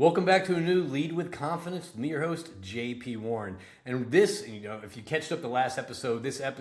Welcome back to a new Lead with Confidence with me, your host, JP Warren. And this, if you catched up the last episode, let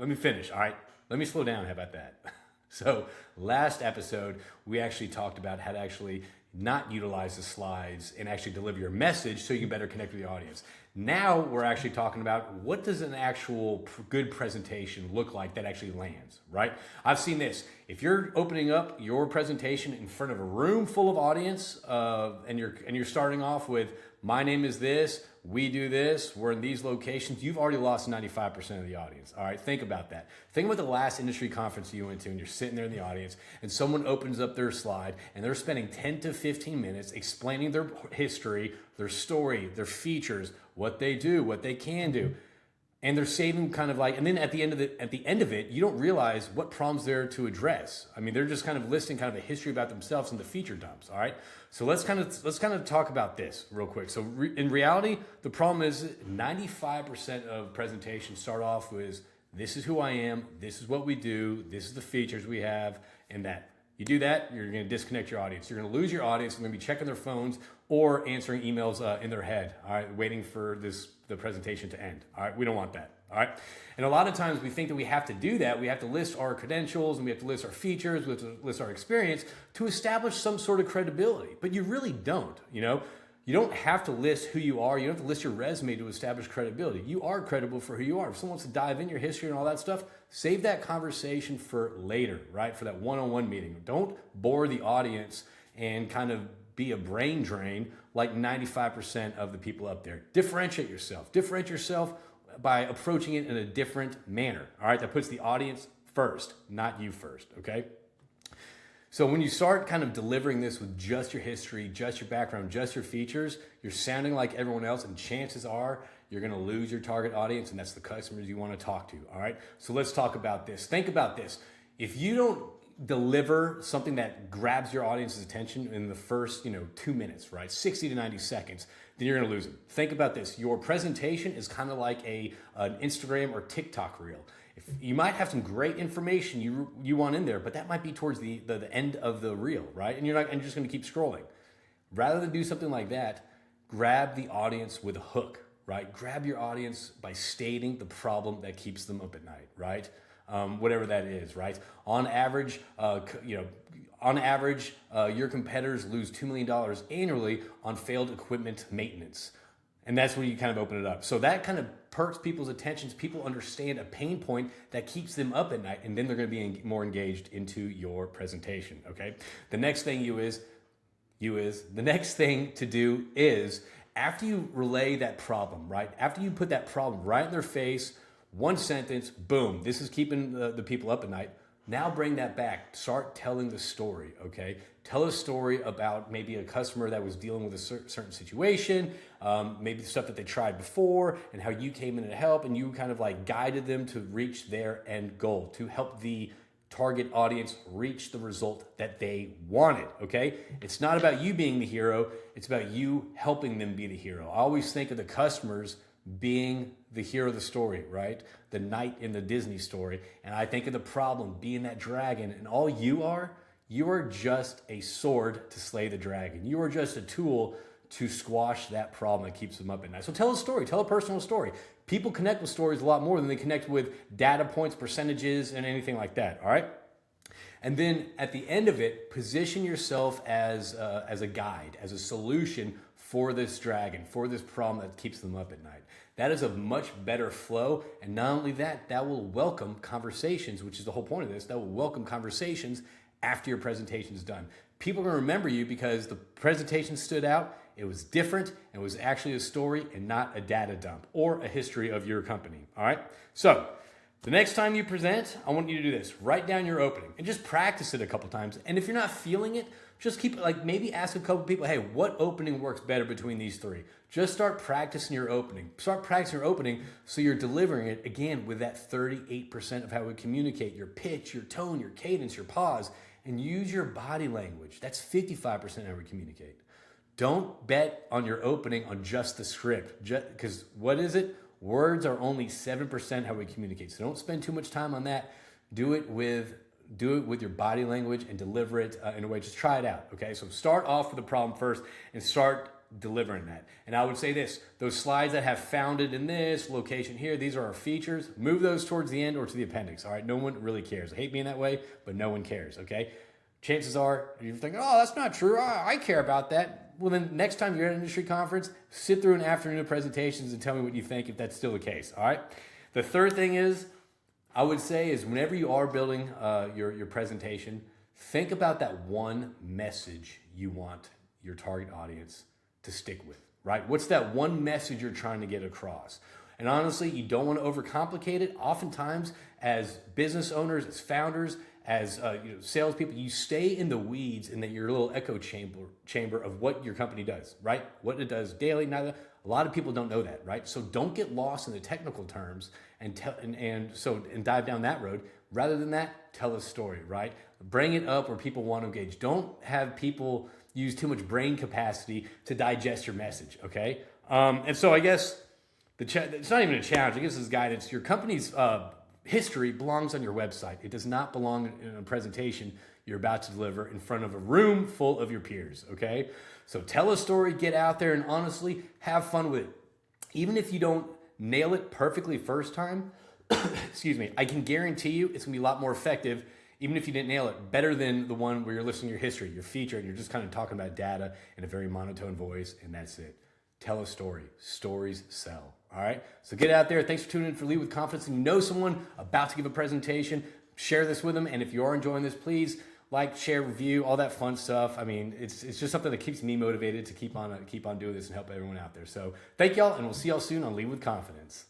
me finish, all right? Let me slow down, how about that? So last episode, we actually talked about how to actually not utilize the slides and actually deliver your message so you can better connect with the audience. Now we're actually talking about what does an actual good presentation look like that actually lands, right? I've seen this. If you're opening up your presentation in front of a room full of audience and you're starting off with, my name is this, we do this, we're in these locations, you've already lost 95% of the audience. All right, think about that. Think about the last industry conference you went to and you're sitting there in the audience and someone opens up their slide and they're spending 10 to 15 minutes explaining their history, their story, their features, what they do, what they can do. And they're saving and then at the end of it, you don't realize what problems they're to address. I mean, they're just kind of listing kind of a history about themselves and the feature dumps. All right. So let's kind of talk about this real quick. So in reality, the problem is 95% of presentations start off with, this is who I am, this is what we do, this is the features we have, and that. You do that, you're going to disconnect your audience. You're going to lose your audience. They're going to be checking their phones or answering emails in their head, all right, waiting for the presentation to end. All right, we don't want that. All right. And a lot of times we think that we have to do that. We have to list our credentials and we have to list our features, we have to list our experience to establish some sort of credibility. But you really don't, You don't have to list who you are. You don't have to list your resume to establish credibility. You are credible for who you are. If someone wants to dive in your history and all that stuff, save that conversation for later, right? For that one-on-one meeting. Don't bore the audience and kind of be a brain drain like 95% of the people up there. Differentiate yourself. Differentiate yourself by approaching it in a different manner, all right? That puts the audience first, not you first, okay? So when you start kind of delivering this with just your history, just your background, just your features, you're sounding like everyone else, and chances are you're going to lose your target audience, and that's the customers you want to talk to, all right? So let's talk about this. Think about this. If you don't deliver something that grabs your audience's attention in the first, 2 minutes, right? 60 to 90 seconds, then you're going to lose them. Think about this. Your presentation is kind of like an Instagram or TikTok reel. You might have some great information you want in there, but that might be towards the end of the reel, right? And you're just going to keep scrolling. Rather than do something like that, grab the audience with a hook, right? Grab your audience by stating the problem that keeps them up at night, right? Whatever that is, right? On average, your competitors lose $2 million annually on failed equipment maintenance. And that's when you kind of open it up. So that kind of perks people's attentions. People understand a pain point that keeps them up at night, and then they're going to be more engaged into your presentation, okay? The next thing to do is after you relay that problem, right? After you put that problem right in their face, one sentence, boom, this is keeping the people up at night. Now bring that back. Start telling the story, okay? Tell a story about maybe a customer that was dealing with a certain situation, maybe the stuff that they tried before and how you came in to help and you kind of like guided them to reach their end goal, to help the target audience reach the result that they wanted, okay? It's not about you being the hero. It's about you helping them be the hero. I always think of the customers being the hero of the story, right? The knight in the Disney story. And I think of the problem being that dragon, and all you are just a sword to slay the dragon. You are just a tool to squash that problem that keeps them up at night. So tell a story, tell a personal story. People connect with stories a lot more than they connect with data points, percentages, and anything like that, all right? And then at the end of it, position yourself as a guide, as a solution for this dragon, for this problem that keeps them up at night. That is a much better flow. And not only that, that will welcome conversations, which is the whole point of this. That will welcome conversations after your presentation is done. People are going to remember you because the presentation stood out. It was different. And it was actually a story and not a data dump or a history of your company. All right. So the next time you present, I want you to do this. Write down your opening and just practice it a couple times. And if you're not feeling it, just keep maybe ask a couple people, hey, what opening works better between these three? Just start practicing your opening. Start practicing your opening so you're delivering it, again, with that 38% of how we communicate, your pitch, your tone, your cadence, your pause, and use your body language. That's 55% how we communicate. Don't bet on your opening on just the script, because what is it? Words are only 7% how we communicate. So don't spend too much time on that. Do it with do it with your body language and deliver it in a way. Just try it out, okay? So start off with the problem first and start delivering that. And I would say this, those slides that have founded in this location here, these are our features. Move those towards the end or to the appendix, all right? No one really cares. I hate being that way, but no one cares, okay? Chances are, you're thinking, oh, that's not true. I care about that. Well, then next time you're at an industry conference, sit through an afternoon of presentations and tell me what you think if that's still the case, all right? The third thing is, I would say is whenever you are building your presentation, think about that one message you want your target audience to stick with, right? What's that one message you're trying to get across? And honestly, you don't want to overcomplicate it. Oftentimes, as business owners, as founders, as salespeople, you stay in the weeds in that your little echo chamber of what your company does, right? What it does daily. Now, a lot of people don't know that, right? So don't get lost in the technical terms and dive down that road. Rather than that, tell a story, right? Bring it up where people want to engage. Don't have people use too much brain capacity to digest your message, okay? And so I guess it's not even a challenge. I guess it's guidance. Your company's history belongs on your website. It does not belong in a presentation you're about to deliver in front of a room full of your peers, okay? So tell a story, get out there, and honestly, have fun with it. Even if you don't nail it perfectly first time, excuse me, I can guarantee you it's gonna be a lot more effective, even if you didn't nail it, better than the one where you're listening to your history, your feature, and you're just kind of talking about data in a very monotone voice, and that's it. Tell a story. Stories sell. All right? So get out there. Thanks for tuning in for Lead with Confidence. And you know someone about to give a presentation, share this with them. And if you are enjoying this, please like, share, review, all that fun stuff. I mean, it's just something that keeps me motivated to keep on doing this and help everyone out there. So thank y'all, and we'll see y'all soon on Lead with Confidence.